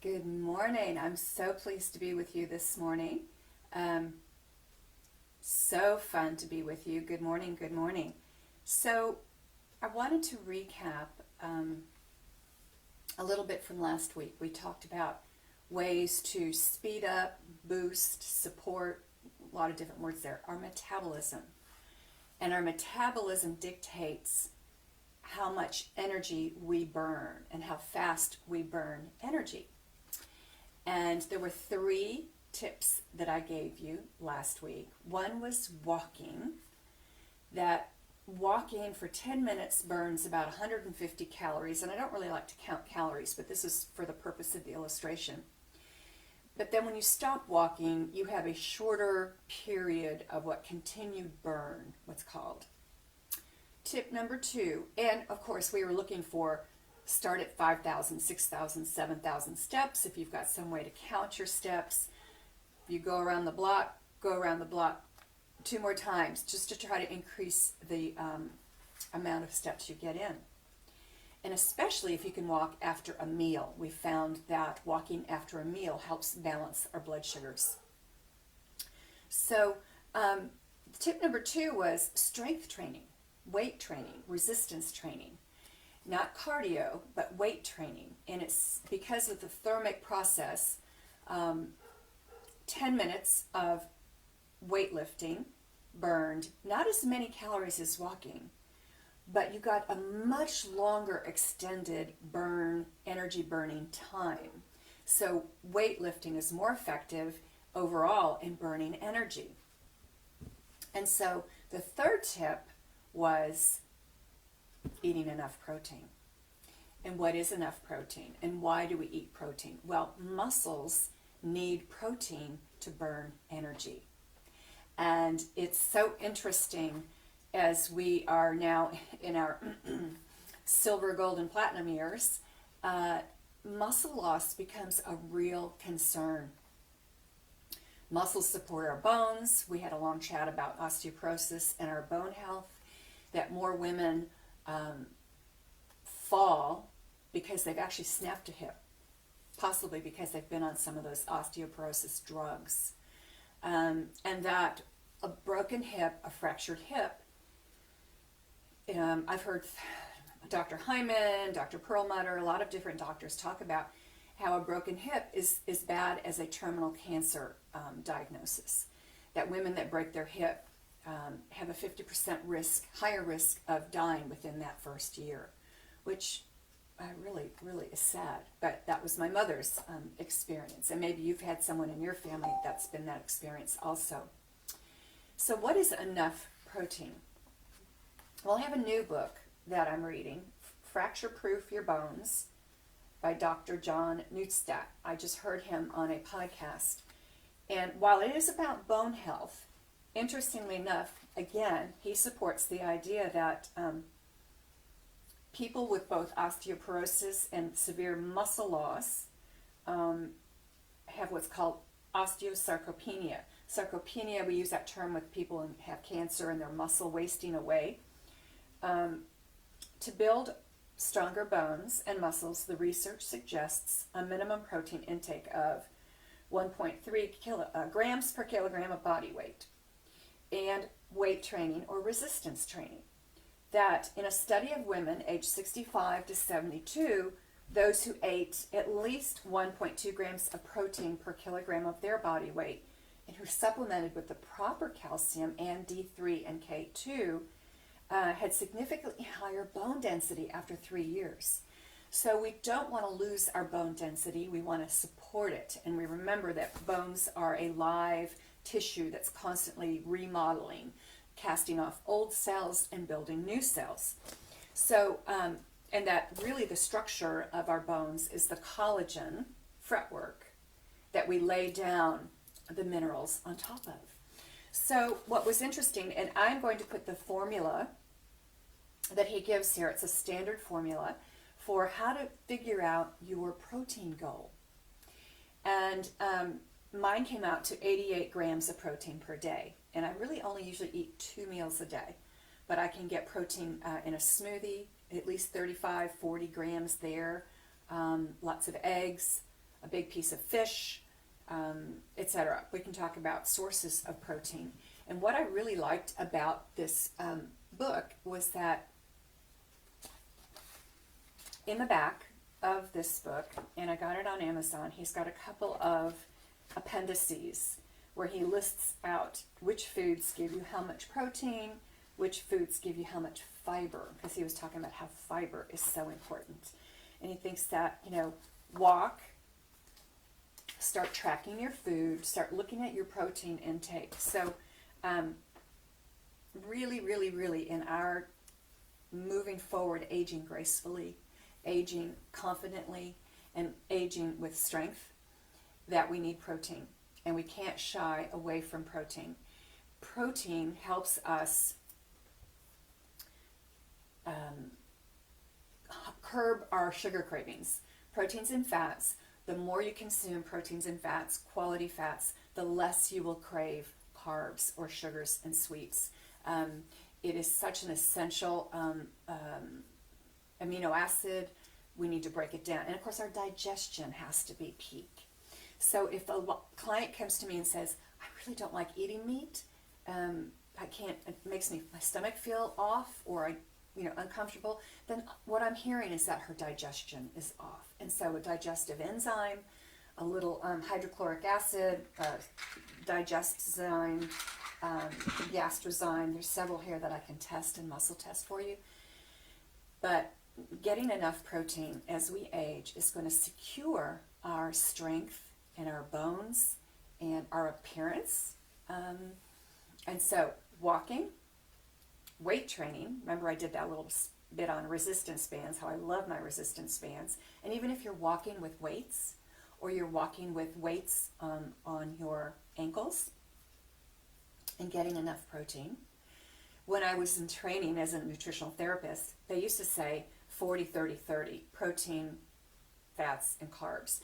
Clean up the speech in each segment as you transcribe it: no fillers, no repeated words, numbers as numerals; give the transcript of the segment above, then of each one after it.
Good morning. I'm so pleased to be with you this morning. Um, so fun to be with you. Good morning. Good morning. So, I wanted to recap um, a little bit from last week. We talked about ways to speed up, boost, support, a lot of different words there, our metabolism. And our metabolism dictates how much energy we burn and how fast we burn energy. And there were three tips that I gave you last week. One was walking, that walking for 10 minutes burns about 150 calories. And I don't really like to count calories, but this is for the purpose of the illustration. But then when you stop walking, you have a shorter period of what continued burn, what's called. Tip number two, and of course we were looking for start at 5,000, 6,000, 7,000 steps. If you've got some way to count your steps, you go around the block, two more times just to try to increase the amount of steps you get in. And especially if you can walk after a meal. We found that walking after a meal helps balance our blood sugars. So tip number two was strength training, weight training, resistance training. Not cardio, but weight training. And it's because of the thermic process, 10 minutes of weightlifting burned not as many calories as walking, but you got a much longer extended energy burning time. So weightlifting is more effective overall in burning energy. And so the third tip was eating enough protein. And what is enough protein? And why do we eat protein? Well, muscles need protein to burn energy. And it's so interesting as we are now in our silver, gold, and platinum years, muscle loss becomes a real concern. Muscles support our bones. We had a long chat about osteoporosis and our bone health, that more women fall because they've actually snapped a hip, possibly because they've been on some of those osteoporosis drugs. And that a broken hip, a fractured hip, I've heard Dr. Hyman, Dr. Perlmutter, a lot of different doctors talk about how a broken hip is bad as a terminal cancer diagnosis. That women that break their hip have a 50% higher risk of dying within that first year, which really, really is sad. But that was my mother's experience, and maybe you've had someone in your family that's been that experience also. So what is enough protein? Well, I have a new book that I'm reading, Fracture Proof Your Bones, by Dr. John Neustadt. I just heard him on a podcast. And while it is about bone health, interestingly enough, again, he supports the idea that people with both osteoporosis and severe muscle loss have what's called osteosarcopenia. Sarcopenia, we use that term with people who have cancer and their muscle wasting away. To build stronger bones and muscles, the research suggests a minimum protein intake of 1.3 grams per kilogram of body weight, and weight training or resistance training. That in a study of women aged 65 to 72, those who ate at least 1.2 grams of protein per kilogram of their body weight and who supplemented with the proper calcium and D3 and K2 had significantly higher bone density after 3 years. So we don't want to lose our bone density, we want to support it. And we remember that bones are a live tissue that's constantly remodeling, casting off old cells and building new cells. So, and that really the structure of our bones is the collagen fretwork that we lay down the minerals on top of. So what was interesting, and I'm going to put the formula that he gives here, it's a standard formula for how to figure out your protein goal. And mine came out to 88 grams of protein per day. And I really only usually eat 2 meals a day. But I can get protein in a smoothie, at least 35, 40 grams there. Lots of eggs, a big piece of fish, etc. We can talk about sources of protein. And what I really liked about this book was that in the back of this book, and I got it on Amazon, he's got a couple of appendices where he lists out which foods give you how much protein, which foods give you how much fiber, because he was talking about how fiber is so important. And he thinks that, walk, start tracking your food, start looking at your protein intake. So really, really, really in our moving forward, aging gracefully, aging confidently, and aging with strength, that we need protein. And we can't shy away from protein. Protein helps us curb our sugar cravings. Proteins and fats, the more you consume proteins and fats, quality fats, the less you will crave carbs or sugars and sweets. It is such an essential amino acid. We need to break it down. And of course, our digestion has to be peak. So if a client comes to me and says, I really don't like eating meat, I can't, it makes my stomach feel off, or uncomfortable, then what I'm hearing is that her digestion is off. And so a digestive enzyme, a little hydrochloric acid, digestzine, gastrozyme, there's several here that I can test and muscle test for you. But getting enough protein as we age is going to secure our strength and our bones and our appearance. And so walking, weight training, remember I did that little bit on resistance bands, how I love my resistance bands. And even if you're walking with weights, or you're walking with weights on your ankles, and getting enough protein. When I was in training as a nutritional therapist, they used to say 40, 30, 30, protein, fats, and carbs.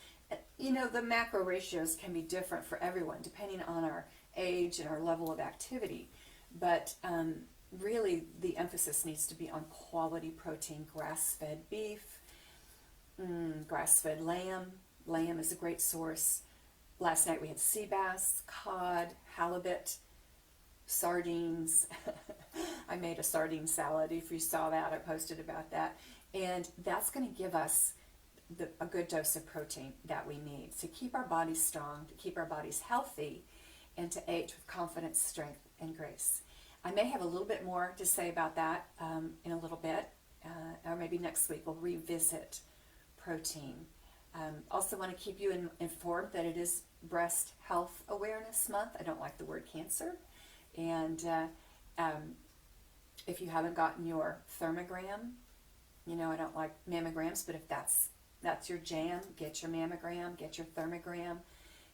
The macro ratios can be different for everyone depending on our age and our level of activity. But really the emphasis needs to be on quality protein, grass-fed beef, grass-fed lamb. Lamb is a great source. Last night we had sea bass, cod, halibut, sardines. I made a sardine salad. If you saw that, I posted about that. And that's going to give us a good dose of protein that we need to keep our bodies strong, to keep our bodies healthy, and to age with confidence, strength, and grace. I may have a little bit more to say about that in a little bit, or maybe next week we'll revisit protein. Also want to keep you informed that it is Breast Health Awareness Month. I don't like the word cancer. And if you haven't gotten your thermogram, I don't like mammograms, but if that's your jam, get your mammogram, get your thermogram,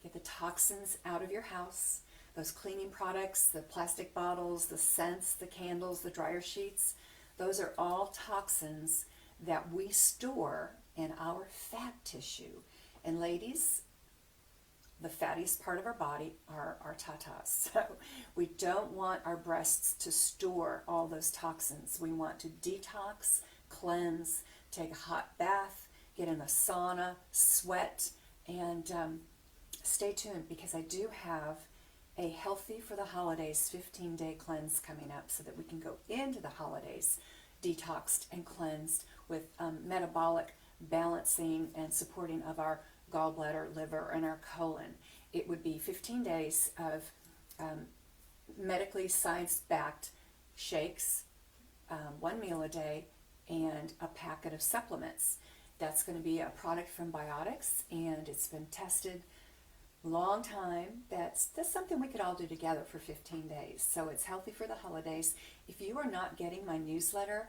get the toxins out of your house, those cleaning products, the plastic bottles, the scents, the candles, the dryer sheets. Those are all toxins that we store in our fat tissue. And ladies, the fattiest part of our body are our tatas. So we don't want our breasts to store all those toxins. We want to detox, cleanse, take a hot bath, get in the sauna, sweat, and stay tuned, because I do have a Healthy for the Holidays 15-day cleanse coming up so that we can go into the holidays detoxed and cleansed with metabolic balancing and supporting of our gallbladder, liver, and our colon. It would be 15 days of medically science-backed shakes, one meal a day, and a packet of supplements. That's going to be a product from Biotics, and it's been tested long time. That's something we could all do together for 15 days. So it's Healthy for the Holidays. If you are not getting my newsletter,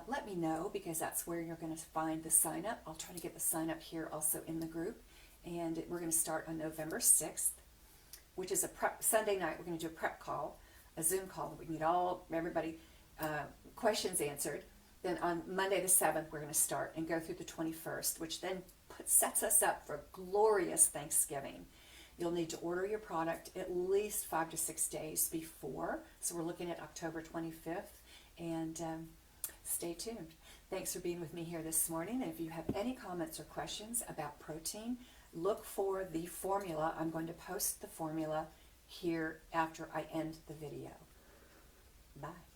let me know, because that's where you're going to find the sign up. I'll try to get the sign up here also in the group. And we're going to start on November 6th, which is a prep Sunday night. We're going to do a prep call, a Zoom call, that we can get everybody questions answered. Then on Monday the 7th, we're going to start and go through the 21st, which then sets us up for a glorious Thanksgiving. You'll need to order your product at least 5 to 6 days before. So we're looking at October 25th. And stay tuned. Thanks for being with me here this morning. And if you have any comments or questions about protein, look for the formula. I'm going to post the formula here after I end the video. Bye.